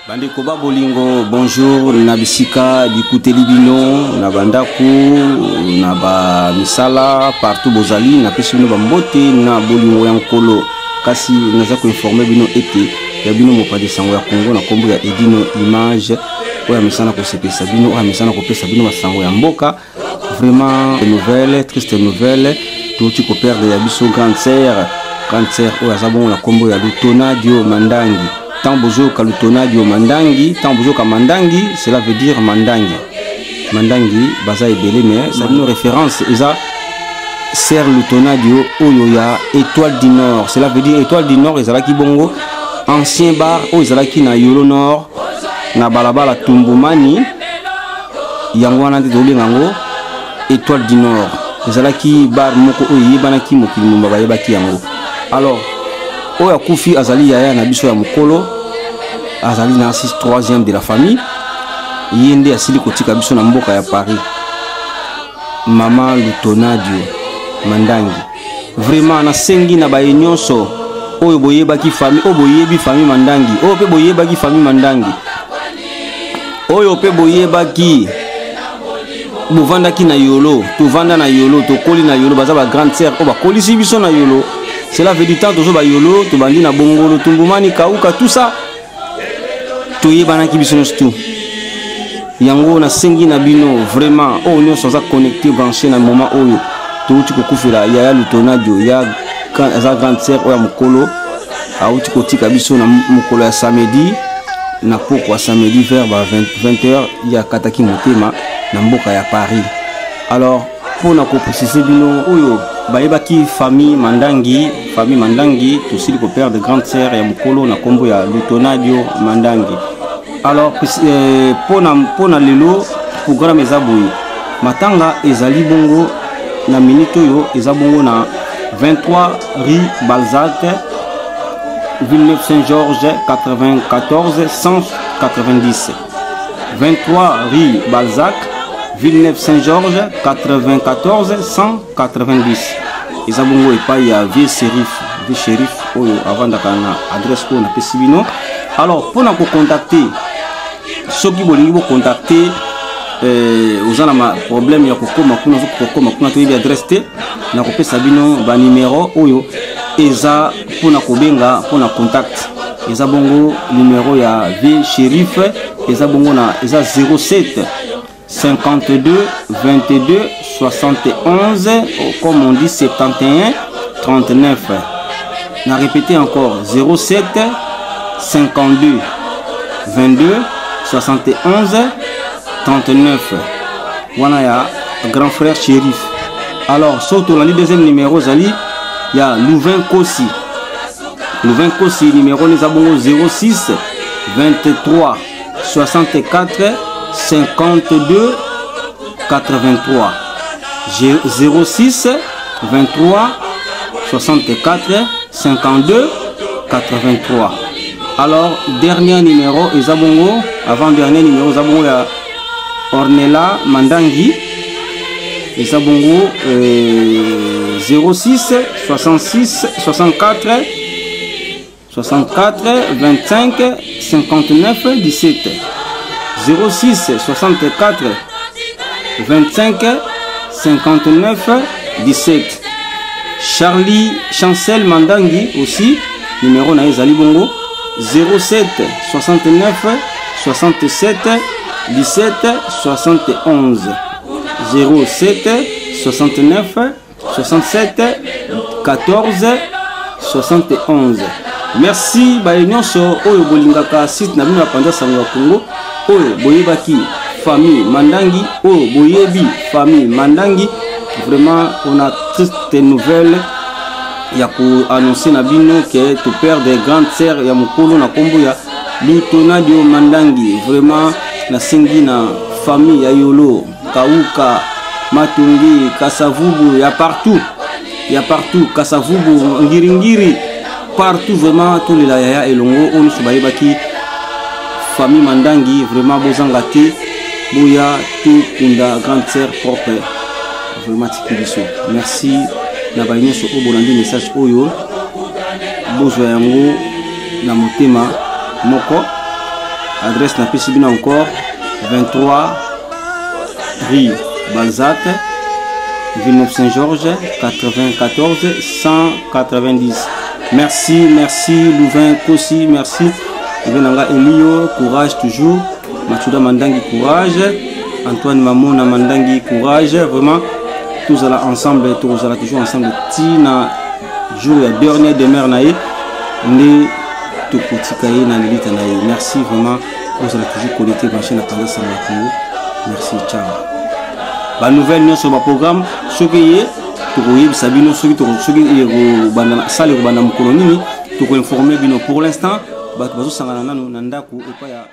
Bande Koba Bolingo, bonjour, Nabisika, Dikouteli Bino, Nabandaku, Naba Misala, partout Bozali, Napesino Bambote, na Bolingo Yankolo, Kasi, Nazako informé Bino Ete, Yabino Mopade Sango ya Congo, na Kombo ya Edino Image, Oya Misana ko sepesa Bino, Oya Misana ko pesa Bino Sango ya Mboka, vraiment, nouvelle, triste nouvelle, tout tu ko perdre Yabiso cancer, Oya Zabon, la Kombo ya Lutona, Dio Mandangi. Tant bozo kalutona dio mandangi, tant bozo ka mandangi, cela veut dire mandangi. Mandangi, baza ebele, mais ça a une référence. Eza ser lutona dio oyoya étoile du nord. Cela veut dire étoile du nord, ezalaki bongo ancien bar o ezalaki na Yolo Nord, na balabala Tumbumani, yango wana ndoli ngango étoile du nord. Ezalaki bar moko oyi banaki mokili mumba bayebaki yango. Alors Oya Koufi Azali Yaya na biso ya mukolo Azali na 3e de la famille Yende asili kotika biso na mboka ya Paris Mama Lutona Dio Mandangi vraiment na sengi na baye nyonso oyo boyebaki famille oyo boyebi famille Mandangi oyo pe boyebaki famille Mandangi oyo pe boyebaki bovandaki na Yolo tovanda na Yolo tokoli na Yolo baza ba grande sœur o ba kolisi biso na Yolo. Cela veut dire tant que ba Yolo, to bandi na Bongolo, Tumbumani, Kauka, tout ça. Toye banaki bisonos tout. Yango na sengi na bino vraiment oh nous sommes connectés branchés na moment oyo. To tu ko kufira ya Lutona Dio ya za grande sœur oya mukolo. A uti ko tika biso na mukolo ya samedi na pourquoi samedi vers 20h ya kataki motema na mboka ya Paris. Alors pour na ko préciser bino oyo bayebaki famille Mandangi aussi le père de grande sœur ya mukolo na kombo ya Lutona Dio Mandangi. Alors pona lelo programme ezaboyi matanga ezali bongo na minute yo ezabongo na 23 rue Balzac Villeneuve Saint-Georges 94 190. 23 rue Balzac Villeneuve Saint-Georges 94 190. Ezabongo epai ya vieux shérif oyo avant dakana adresse ko na pesibino. Alors pour na ko contacter soki bolingi bo contacter ozana ma problème ya kokoma kuna to ile adresse te na ko pesa bino ba numéro oyo eza pour na ko benga pour na contact ezabongo numéro ya vieux shérif ezabongo na eza 07 52 22 71 comme on dit 71 39. On a répété encore 07 52 22 71 39. Voilà ya grand frère shérif. Alors surtout le deuxième numéro Zali il y a Louvain Kossi numéro les abonnés 06 23 64 52 83 06 23 64 52 83. Alors dernier numéro Ezabongo avant dernier numéro Ezabongo ya Ornella Mandangi Ezabongo 06 66 64 25 59 17 06 64 25 59 17. Charlie Chancel Mandangi aussi numéro na ezali bongo 07 69 67 17 71 07 69 67 14 71. Merci bayenyoso oyo bolingaka site na bino ya Panda Sango ya Congo oyo boyebaki famille Mandangi oyo boyebi famille Mandangi. Vraiment on a triste nouvelle ya ko annoncer na bino que tu père des grandes sœurs ya mukolo na kombo ya Lutona Dio Mandangi. Vraiment na sengi na famille ya Yolo Kauka Matungi Kasavubu ya partout Kasavubu Ngiringiri partout vraiment tous les Yaya Elongo on se bayebaki famille Mandangi vraiment bozangate boya tout kunda grande sœur propre vraiment tikibiso. Merci na bainyoso obolandi message oyo bozwa yango na motema moko adresse na pesi bino encore 23 rue Balzac, Villeneuve Saint-Georges, 94 190. Merci Louvain Kossi, merci Louvain Elio, courage toujours. Machuda Mandangi, courage. Antoine Mamona Mandangi, courage. Vraiment, tous allons ensemble, tous allons toujours ensemble. Tina, jour et dernier demeure naïe. Né, tout petit cahier, na l'élite naïe. Merci vraiment. Vous allez toujours connecter ma chaîne à Tendance Samakou. Merci, ciao. La nouvelle nous sur le programme. Ce qui est, tout le monde Sabino, ce qui est bandana salle ou bandana colonini, tout informer bino pour l'instant. Bato bazo sangana nanu nandaku et pas ya